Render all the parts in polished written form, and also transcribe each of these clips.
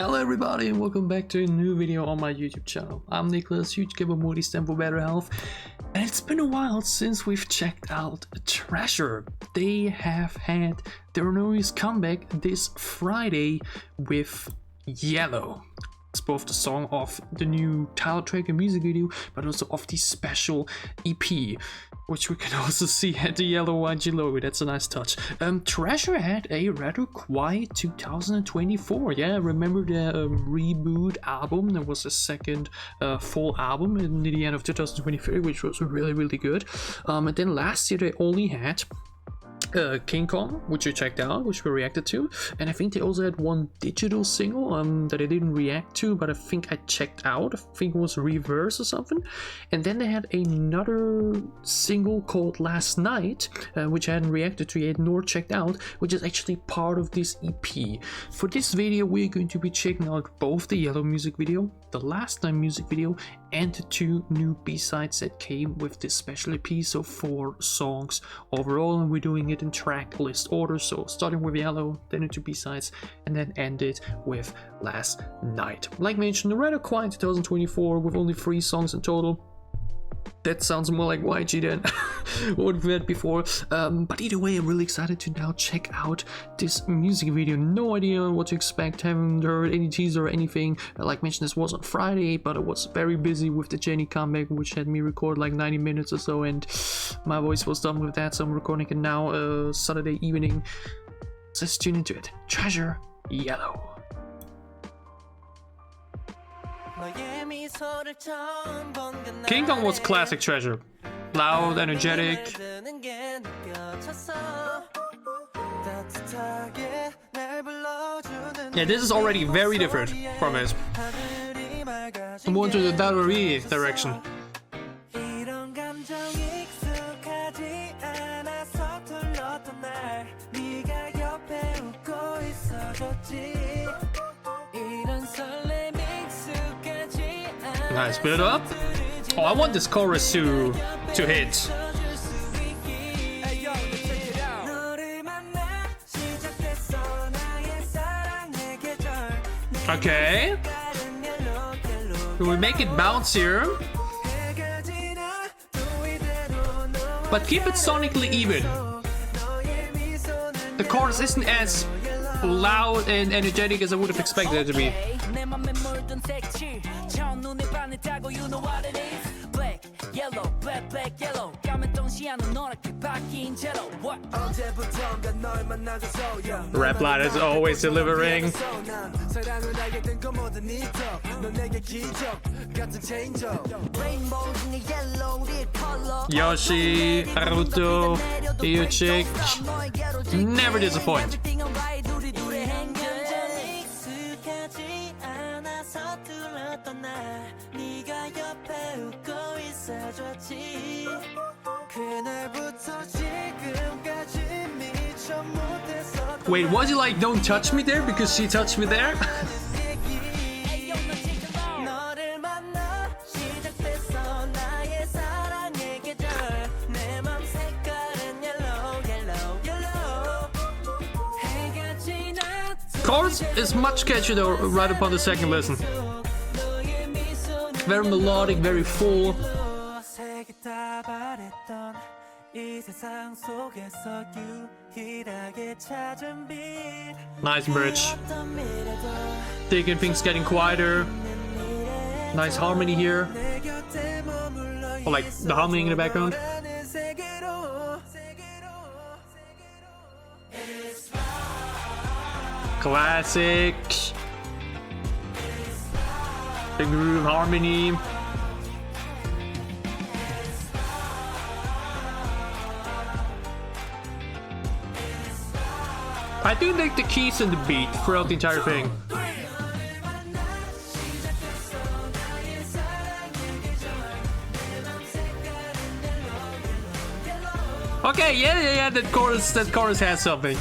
Hello everybody and welcome back to a new video on my YouTube channel. I'm Nicholas, huge KaizanBlu stand for better health, and it's been a while since we've checked out Treasure. They have had their newest comeback this Friday with Yellow. It's both the song of the new title track and music video, but also of the special EP, which we can also see at the yellow YG logo. That's a nice touch. Treasure had a rather quiet 2024. Yeah, remember the reboot album? There was a second full album in the end of 2023, which was really good. And then last year they only had King Kong, which we checked out, which we reacted to, and I think they also had one digital single that I didn't react to, but I think I checked out. I think it was Reverse or something. And then they had another single called Last Night, which I hadn't reacted to yet nor checked out, which is actually part of this EP. For this video we're going to be checking out both the Yellow music video, the Last Night music video, and the two new B-sides that came with this special EP, so 4 songs overall, and we're doing it in track list order, so starting with Yellow, then into B-sides, and then end it with Last Night. Like mentioned, a rather quiet 2024 with only 3 songs in total. That sounds more like YG than what we've had before, but either way I'm really excited to now check out this music video. No idea what to expect, haven't heard any teaser or anything. Like mentioned, this was on Friday, but I was very busy with the Jenny comeback, which had me record like 90 minutes or so, and my voice was done with that, so I'm recording it now Saturday evening. So let's tune into it. Treasure, Yellow. King Kong was classic Treasure. Loud, energetic. Yeah, this is already very different from it. More into the Dallery direction. Nice build up. Oh, I want this chorus to hit. Okay. We make it bounce here, but keep it sonically even. The chorus isn't as loud and energetic as I would have expected it to be. Rap line is always delivering. Yoshi, Naruto, Ryuchik, never disappoint. Wait, was he like don't touch me there because she touched me there? Chorus is much catchier though right upon the second listen. Very melodic, very full. Nice bridge. Thinking things getting quieter. Nice harmony here. Or like the humming in the background. Classic. The groove harmony. I do like the keys and the beat throughout the entire thing. Okay, yeah, that chorus has something.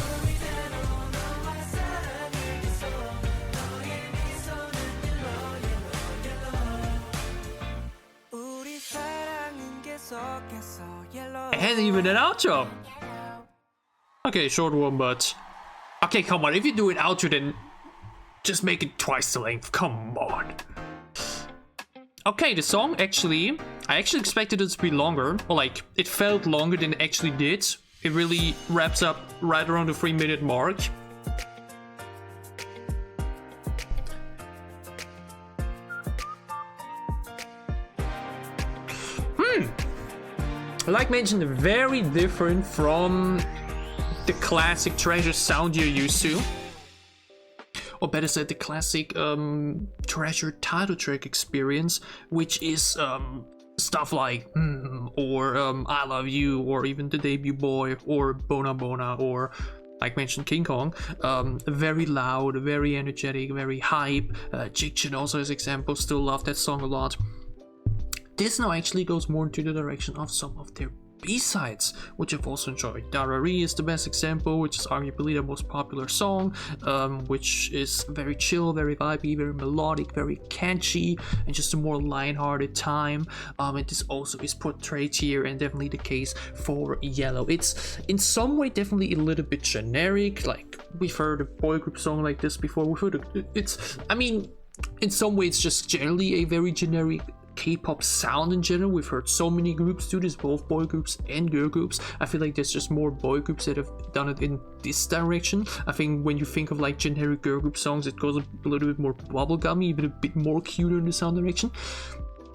And even an outro. Okay, short one, but okay, come on. If you do an outro, then Just make it twice the length, come on. Okay, the song actually, I actually expected it to be longer, or like, it felt longer than it actually did. It really wraps up right around the 3-minute mark. Like mentioned, very different from the classic Treasure sound you're used to. Or better said, the classic Treasure title track experience, which is stuff like or I Love You, or even the Debut Boy, or Bona Bona, or like mentioned King Kong. Very loud, very energetic, very hype. Jigchin also as example, still love that song a lot. This now actually goes more into the direction of some of their B-sides, which I've also enjoyed. Darari is the best example, which is arguably the most popular song, which is very chill, very vibey, very melodic, very catchy, and just a more lighthearted time. And this also is portrayed here, and definitely the case for Yellow. It's in some way definitely a little bit generic. Like, we've heard a boy group song like this before. We've heard I mean, in some way it's just generally a very generic K-pop sound in general. We've heard so many groups do this, both boy groups and girl groups. I feel like there's just more boy groups that have done it in this direction. I think when you think of like generic girl group songs, it goes a little bit more bubblegummy, even a bit more cuter in the sound direction.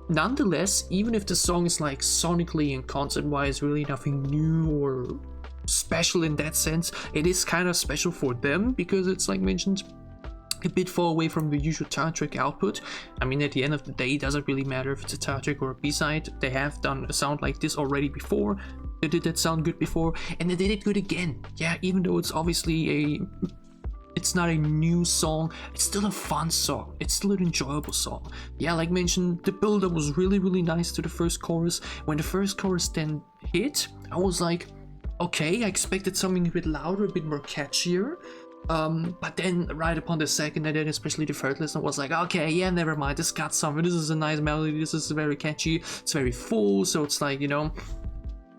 Nonetheless, even if the song is like sonically and concept-wise really nothing new or special in that sense, it is kind of special for them because it's like mentioned a bit far away from the usual title track output. I mean, at the end of the day, it doesn't really matter if it's a title track or a B-side. They have done a sound like this already before. They did that sound good before, and they did it good again. Yeah, even though it's obviously it's not a new song, it's still a fun song. It's still an enjoyable song. Yeah, like mentioned, the build-up was really, really nice to the first chorus. When the first chorus then hit, I was like, okay, I expected something a bit louder, a bit more catchier. But then right upon the second, and then especially the third listen, was like, okay, yeah, never mind, this got something. This is a nice melody, this is very catchy, it's very full, so it's like, you know,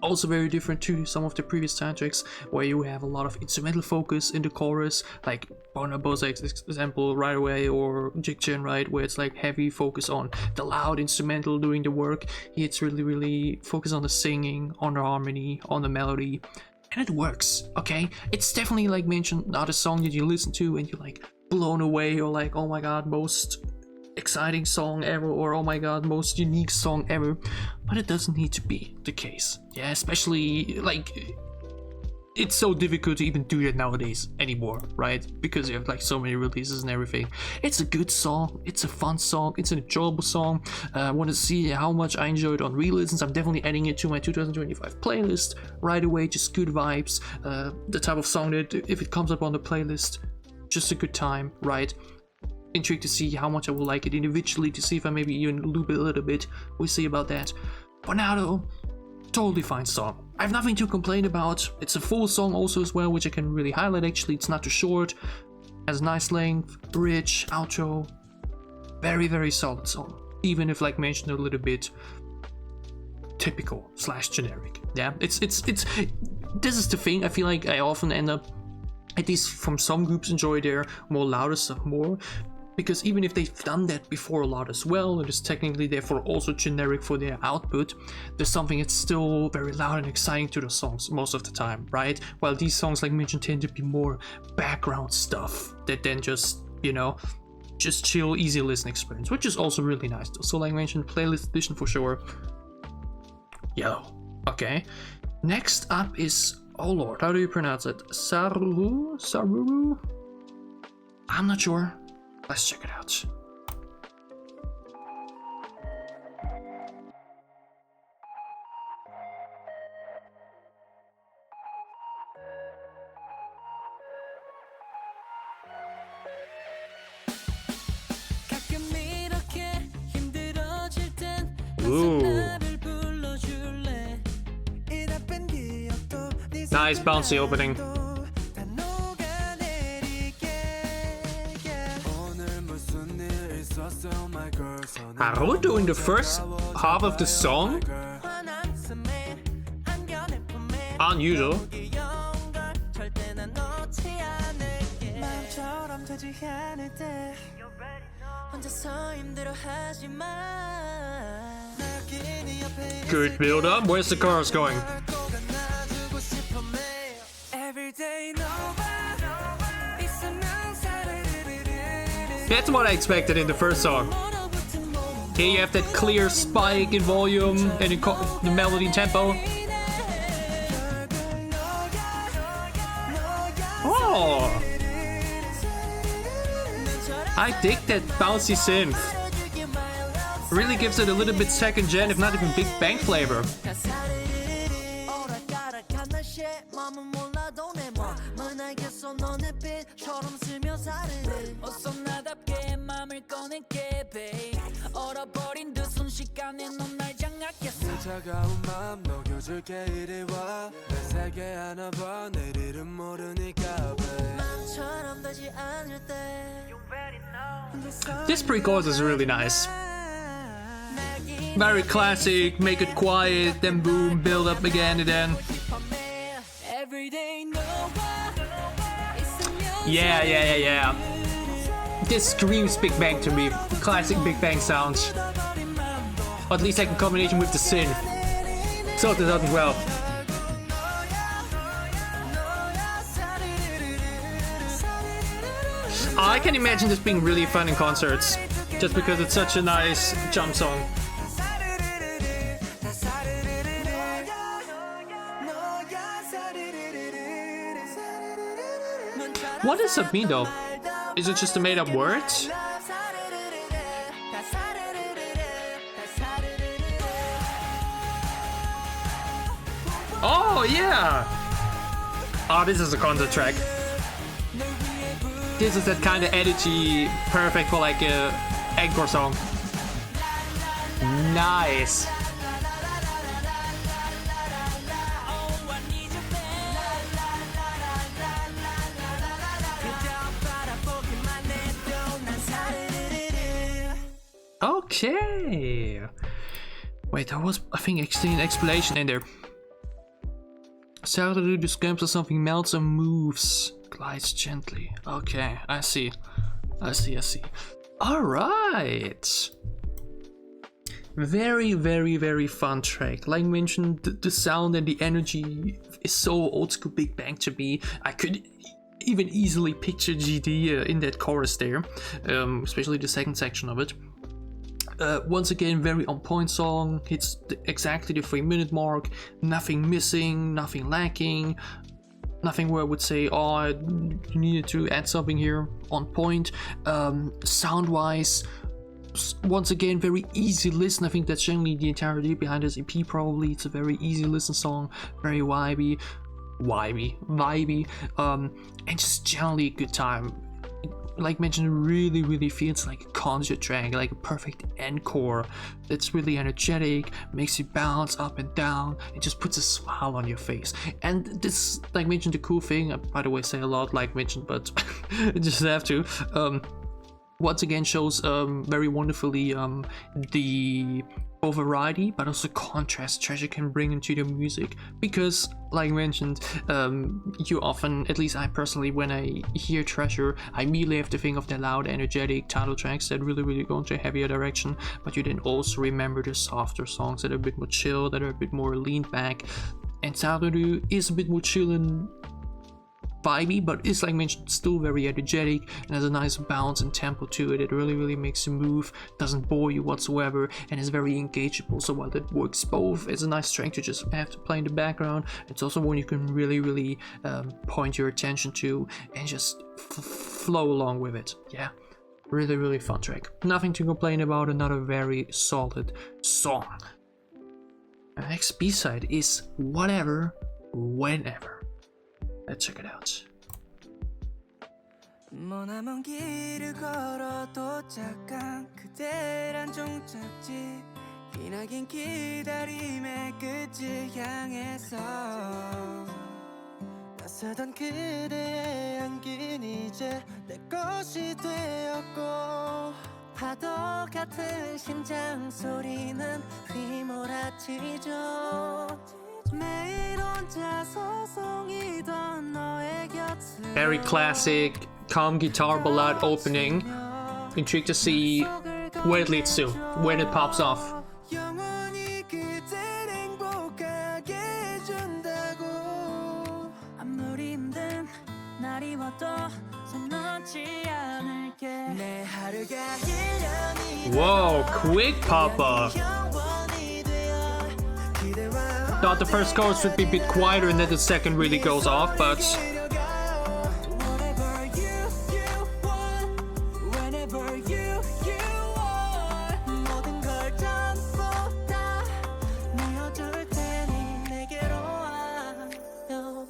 also very different to some of the previous title tracks where you have a lot of instrumental focus in the chorus, like Bona Bosek's example right away, or Jigchin, right, where it's like heavy focus on the loud instrumental doing the work. Here it's really, really focused on the singing, on the harmony, on the melody. And it works, okay? It's definitely, like mentioned, not a song that you listen to and you're like blown away, or like, oh my god, most exciting song ever, or oh my god, most unique song ever. But it doesn't need to be the case. Yeah, especially like, it's so difficult to even do that nowadays anymore, right? Because you have like so many releases and everything. It's a good song, it's a fun song, it's an enjoyable song. I want to see how much I enjoyed on re-listens. I'm definitely adding it to my 2025 playlist right away. Just good vibes, the type of song that if it comes up on the playlist, just a good time, right? Intrigued to see how much I will like it individually, to see if I maybe even loop it a little bit. We'll see about that. For now though, totally fine song. I have nothing to complain about. It's a full song also as well, which I can really highlight actually. It's not too short, has nice length, bridge, outro. Very, very solid song. Even if, like mentioned, a little bit typical / generic. Yeah, it's this is the thing. I feel like I often end up, at least from some groups, enjoy their more louder stuff more. Because even if they've done that before a lot as well, it is technically therefore also generic for their output, there's something that's still very loud and exciting to the songs most of the time, right? While these songs, like mentioned, tend to be more background stuff that then just, you know, just chill, easy listen experience, which is also really nice though. So like mentioned, playlist edition for sure. Yellow. Okay. Next up is, oh lord, how do you pronounce it? SARURU? SARURU? I'm not sure. Let's check it out. Ooh. Nice bouncy opening. Naruto in the first half of the song? Unusual. Good build up. Where's the chorus going? That's what I expected in the first song. Here you have that clear spike in volume and the melody tempo. Oh! I dig that bouncy synth. Really gives it a little bit second gen, if not even Big Bang flavor. This pre-chorus is really nice. Very classic, make it quiet, then boom, build up again and then. Yeah. This screams Big Bang to me. Classic Big Bang sounds. Or at least like in combination with the synth. So it does well. I can imagine this being really fun in concerts. Just because it's such a nice jump song. What does that mean though? Is it just a made up word? Oh yeah! Oh, this is a concert track. This is that kind of edgy, perfect for like a encore song. Nice. Okay. Wait, there was, I think, an explanation in there. SARURU describes as something melts and moves, glides gently. Okay, I see. Alright. Very fun track. Like mentioned, the sound and the energy is so old school Big Bang to me. I could even easily picture GD in that chorus there, especially the second section of it. Once again, very on point song, hits exactly the 3-minute mark, nothing missing, nothing lacking, nothing where I would say, oh, you needed to add something here, on point. Sound wise, once again, very easy listen. I think that's generally the entirety behind this EP probably. It's a very easy listen song, very vibey, and just generally a good time. Like mentioned, really feels like a concert track, like a perfect encore. It's really energetic, makes you bounce up and down, it just puts a smile on your face. And this, like mentioned, the cool thing, I by the way say a lot like mentioned, but I just have to, once again shows very wonderfully the variety but also contrast Treasure can bring into the music, because like mentioned, you often, at least I personally, when I hear Treasure, I immediately have to think of the loud energetic title tracks that really go into a heavier direction, but you then also remember the softer songs that are a bit more chill, that are a bit more leaned back. And SARURU is a bit more chill and vibey, but it's, like mentioned, still very energetic and has a nice bounce and tempo to it. It really makes you move, doesn't bore you whatsoever, and is very engageable. So while that works both, it's a nice track to just have to play in the background. It's also one you can really point your attention to and just flow along with it. Yeah, really fun track. Nothing to complain about. Another very solid song. The next B-side is Whatever, Whenever. Let's check it out. 머나먼 길을 걸어 도착한 그대란 종착지 기나긴 기다림의 끝을 향해서 낯서던 그대의 향긴 이제 내 것이 되었고 파도 같은 심장 소리는 휘몰아치죠. Very classic, calm guitar ballad opening. Intrigued to see where it leads to, when it pops off. 영원히 그댈 행복하게 해준다고 아무리 힘든 날이 와도 손 놓지 않을게 내 하루가 1년이 Whoa, quick pop-up. 영원히 되어 그대와 Thought the first chorus would be a bit quieter and then the second really goes off, but Whatever you want, whenever you want 모든 걸 전부 다 내어줄 테니 내게로 와요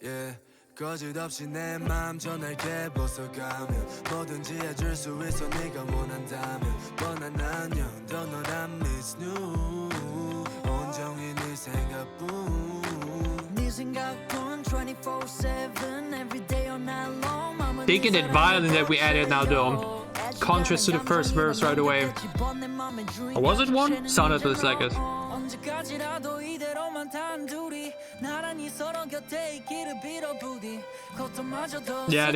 Yeah, 거짓 없이 내 맘 전할게 벗어가면 뭐든지 해줄 수 있어 네가 원한다면 뻔한 안녕 더 너란 Miss New 온종일 네 생각뿐 네 생각뿐 24/7 every day all night long taking that violin that we added now though, contrast to the first verse right away. Or was it one? Sounded just like it. 언제까지라도 이대로만 단둘이 나란히 서로 곁에 있기를 빌어 부디 고통마저도 Yeah.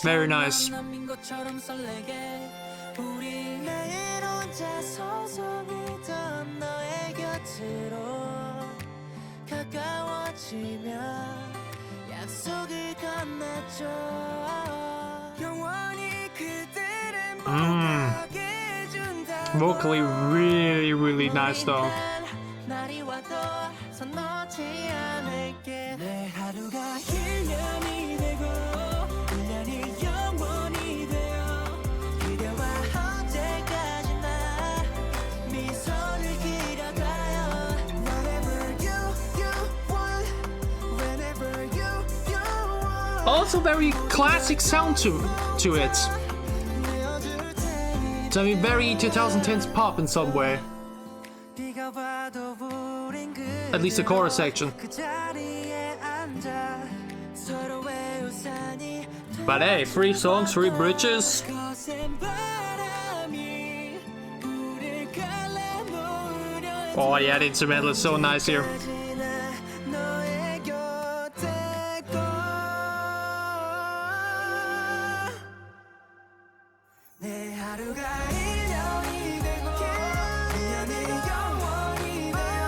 Very nice. 남인 것처럼 설레게 우리 매일 혼자 소송이던 너의 곁으로 가까워지며 약속을 건네줘 영원히 그댈 행복하게 해준다 Vocally really nice though. 날이 와도 손 놓지 않을게 내 하루가 1년이 되고 1년이 영원히 되어 그대와 언제까지나 미소를 길어가요 Whatever you want Whenever you want Also very classic sound to it. 내어줄 테니 So I mean very 2010s pop in some way. 네가 봐도 우린 At least the chorus section. 그 자리에 앉아 서로의 우산이 But hey, 3 songs, 3 bridges. 거센 바람이 우릴 갈라놓으려 Oh yeah, the instrumental is so nice here. 지나 너의 곁에 꼭 내 하루가 1년이 되고 1년이 영원히 되어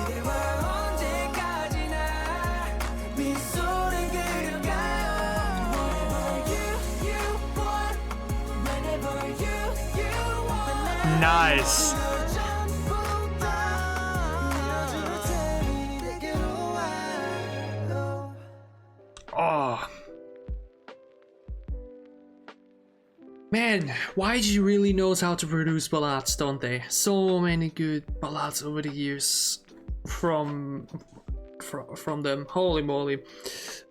그대와 언제까지나 미소를 그려가요 Whatever you want Whenever you want Nice. 전부 다 내어줄 테니 내게로 와요 Oh. Man, YG really knows how to produce ballads, don't they? So many good ballads over the years from them. Holy moly.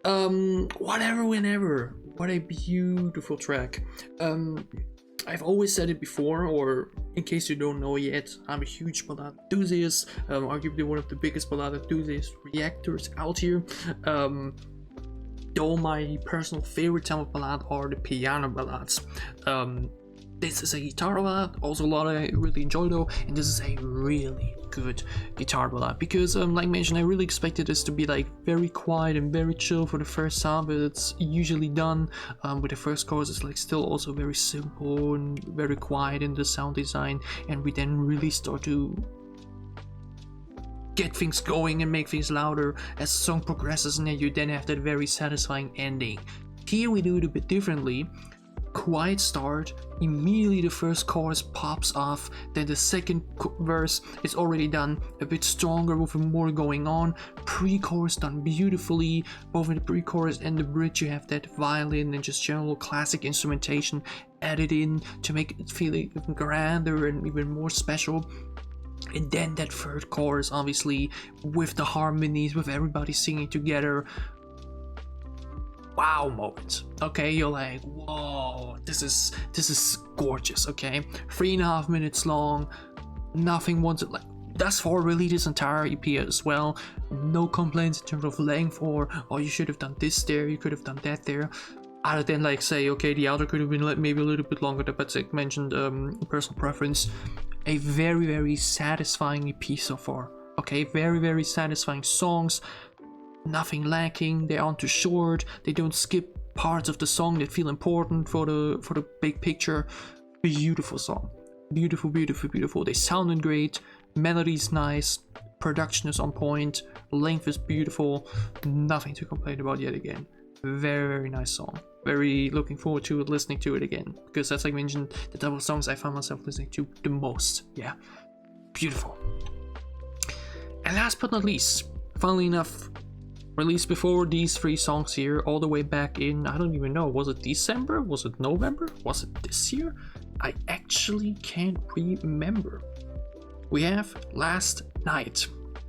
Whatever, whenever. What a beautiful track. I've always said it before, or in case you don't know yet, I'm a huge ballad enthusiast, arguably one of the biggest ballad enthusiast reactors out here. Though my personal favorite type of ballad are the piano ballads. This is a guitar ballad, also a lot I really enjoy though, and this is a really good guitar ballad because like mentioned, I really expected this to be like very quiet and very chill for the first sound, but it's usually done with the first chorus. It's like still also very simple and very quiet in the sound design, and we then really start to get things going and make things louder as the song progresses, and then you then have that very satisfying ending. Here we do it a bit differently. Quiet start, immediately the first chorus pops off, then the second verse is already done a bit stronger with more going on. Pre-chorus done beautifully. Both in the pre-chorus and the bridge you have that violin and just general classic instrumentation added in to make it feel even grander and even more special. And then that third chorus, obviously, with the harmonies, with everybody singing together. Wow moment. Okay, you're like, whoa, this is gorgeous. Okay, 3.5 minutes long. Nothing wants it like. Thus far, really, this entire EP as well. No complaints in terms of length or oh, you should have done this there, you could have done that there. Other than like say, okay, the outro could have been like maybe a little bit longer, but like mentioned, personal preference. A very satisfying EP so far. Okay, very satisfying songs. Nothing lacking. They aren't too short. They don't skip parts of the song that feel important for the big picture. Beautiful song, beautiful, beautiful, beautiful. They sounded great, melody's nice, production is on point, length is beautiful, nothing to complain about yet again. Very, very nice song. Very looking forward to listening to it again, because as I mentioned, the double songs I found myself listening to the most. Yeah, beautiful. And last but not least, funnily enough, released before these 3 songs here, all the way back in, I don't even know, was it December? Was it November? Was it this year? I actually can't remember. We have Last Night,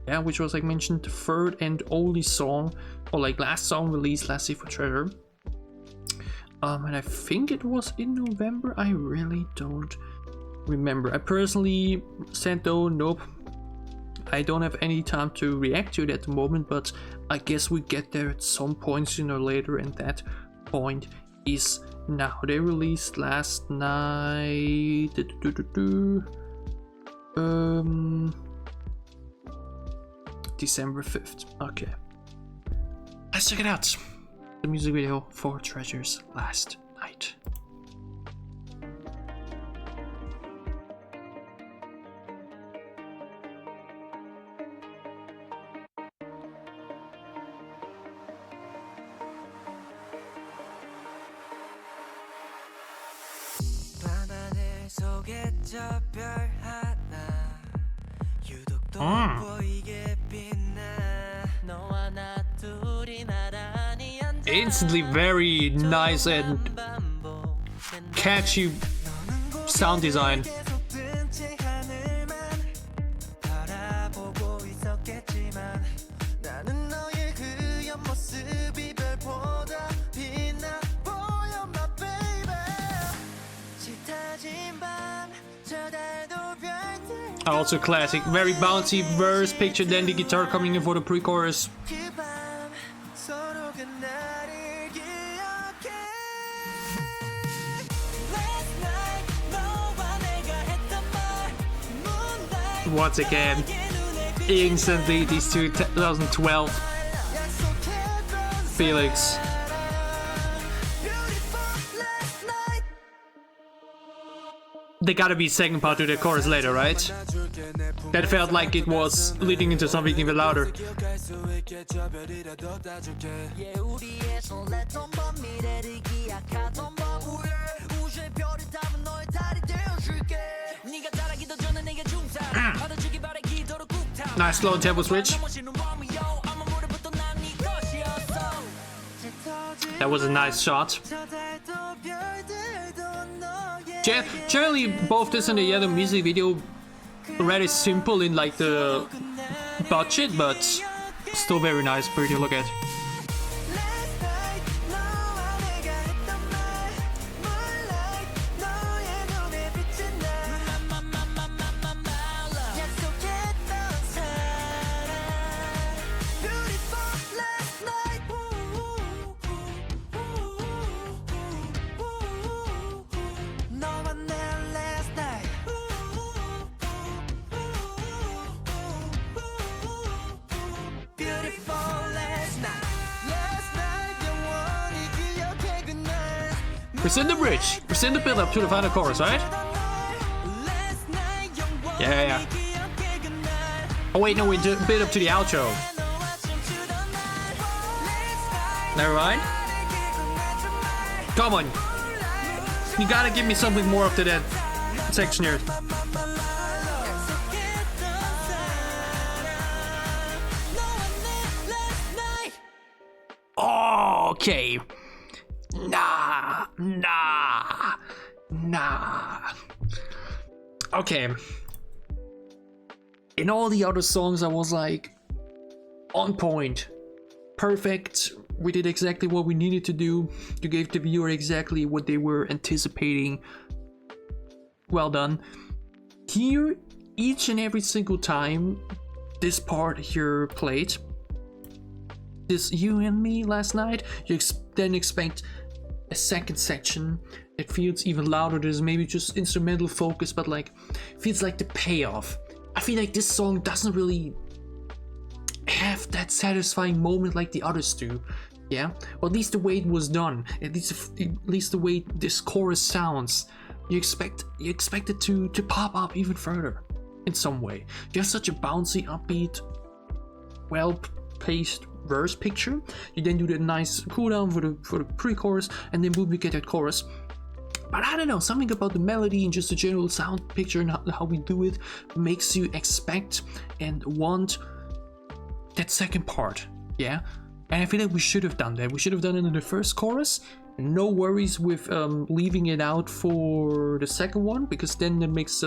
yeah, which was, like mentioned, the 3rd and only song, or like last song released last year for Treasure. And I think it was in November. I really don't remember. I personally said though, nope, I don't have any time to react to it at the moment, but I guess we get there at some point sooner or later, and that point is now. They released Last Night, December 5th. Okay, let's check it out. The music video for Treasure's Last Night. 밤하늘 속에 저 별 하나 유독 돋보이게 빛나 너와 나 둘이 나란히 앉아 Instantly very nice and catchy sound design. 계속된 채 하늘만 바라보고 있었겠지만 나는 너의 그 옆모습이 별보다 빛나 보여 my baby 짙어진 밤 저 달도 별들 Also classic, very bouncy verse picture, then the guitar coming in for the pre-chorus. 그 밤 서로 그 날을 기억해 Last night 너와 내가 했던 말 Moonlight Once again, instantly these 2012 약속했던 Felix. Beautiful last night There gotta be a second part to the chorus later, right? That felt like it was leading into something even louder. 기억할 수 있게 저 별이라도 따줄게 Yeah 우리의 설렜던 밤 미래를 기약하던 밤 우주의 별을 담은 너의 달이 되어줄게 네가 자라기도 전에 내게 중상 받아주기 바래 기도로 꾹타 Nice slow tempo switch. That was a nice shot. Generally, both this and the other music video already simple in like the budget, but still very nice, pretty to look at. Present the bridge, present the build up to the final chorus, right? Yeah. Oh wait, no, we do build up to the outro. Never mind. Come on. You gotta give me something more after that section here. Okay. Nah. Okay. In all the other songs, I was like, on point, perfect. We did exactly what we needed to do. You gave the viewer exactly what they were anticipating. Well done. Here, each and every single time this part here played, this You and Me Last Night, you then expect a second section that feels even louder. There's maybe just instrumental focus, but like feels like the payoff. I feel like this song doesn't really have that satisfying moment like the others do. yeah, or at least the way it was done, at least the way this chorus sounds. You expect it to pop up even further in some way. You have such a bouncy, upbeat, well-paced verse picture. You then do the nice cooldown for the pre-chorus, and then boom, you get that chorus. But I don't know, something about the melody and just the general sound picture and how we do it makes you expect and want that second part, yeah? And I feel like we should have done that. We should have done it in the first chorus. No worries with leaving it out for the second one, because then it makes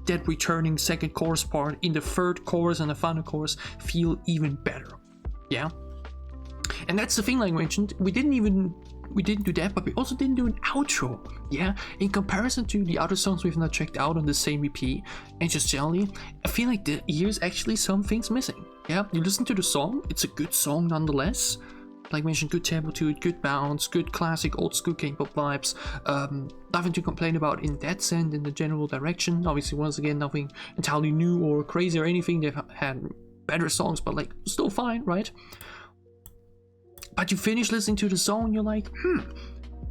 that returning second chorus part in the third chorus and the final chorus feel even better, yeah? And that's the thing, like I mentioned, we didn't do that, but we also didn't do an outro, yeah? In comparison to the other songs we've not checked out on the same EP, and just generally, I feel like here's actually some things missing, yeah? You listen to the song, it's a good song nonetheless. Like I mentioned, good tempo to it, good bounce, good classic old school K-pop vibes. Nothing to complain about in that sense, in the general direction. Obviously, once again, nothing entirely new or crazy or anything. They've had better songs, but like still fine, right? But you finish listening to the song and you're like,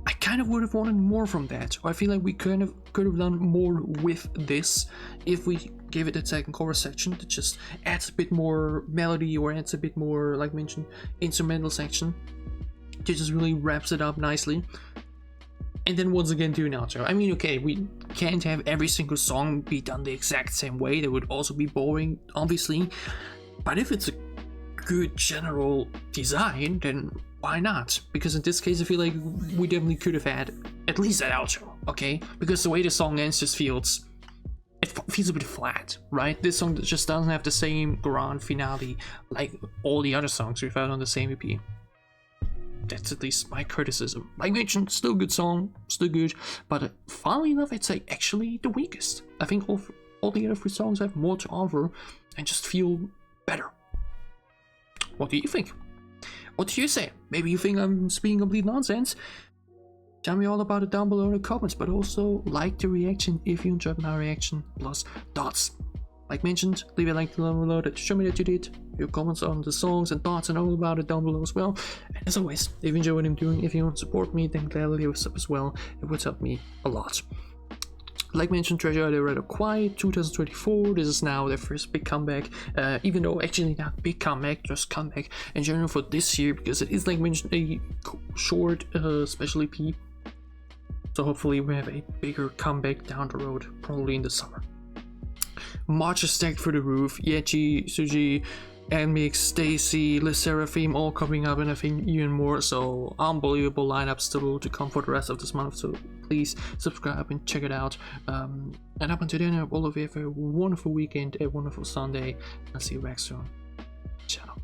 I kind of would have wanted more from that. Or I feel like we could have done more with this if we gave it a second chorus section that just adds a bit more melody, or adds a bit more, like mentioned, instrumental section. It just really wraps it up nicely. And then once again do an outro. I mean, okay, we can't have every single song be done the exact same way. That would also be boring, obviously. But if it's a good general design, then why not? Because in this case, I feel like we definitely could have had at least an outro, okay? Because the way the song ends just feels a bit flat, right? This song just doesn't have the same grand finale like all the other songs we've had on the same EP. That's at least my criticism. Like I mentioned, still a good song, still good, but funnily enough, I'd say actually the weakest. I think all the other 3 songs have more to offer and just feel better. What do you think? What do you say? Maybe you think I'm speaking complete nonsense? Tell me all about it down below in the comments, but also like the reaction if you enjoyed my reaction, plus thoughts. Like mentioned, leave a like down below to show me that you did. Your comments on the songs and thoughts and all about it down below as well. And as always, if you enjoy what I'm doing, if you want to support me, then gladly leave a sub as well. It would help me a lot. Like mentioned, Treasure, they rather quiet 2024. This is now their first big comeback, even though actually not big comeback, just comeback in general for this year, because it is, like mentioned, a short special EP. So hopefully we have a bigger comeback down the road, probably in the summer. March is stacked for the roof. Yeji, Suji, Mix, Stacy, Le Seraphim all coming up, and I think even more. So unbelievable lineup still to come for the rest of this month. So please subscribe and check it out. And up until then, I hope all of you have a wonderful weekend, a wonderful Sunday. I'll see you back soon. Ciao.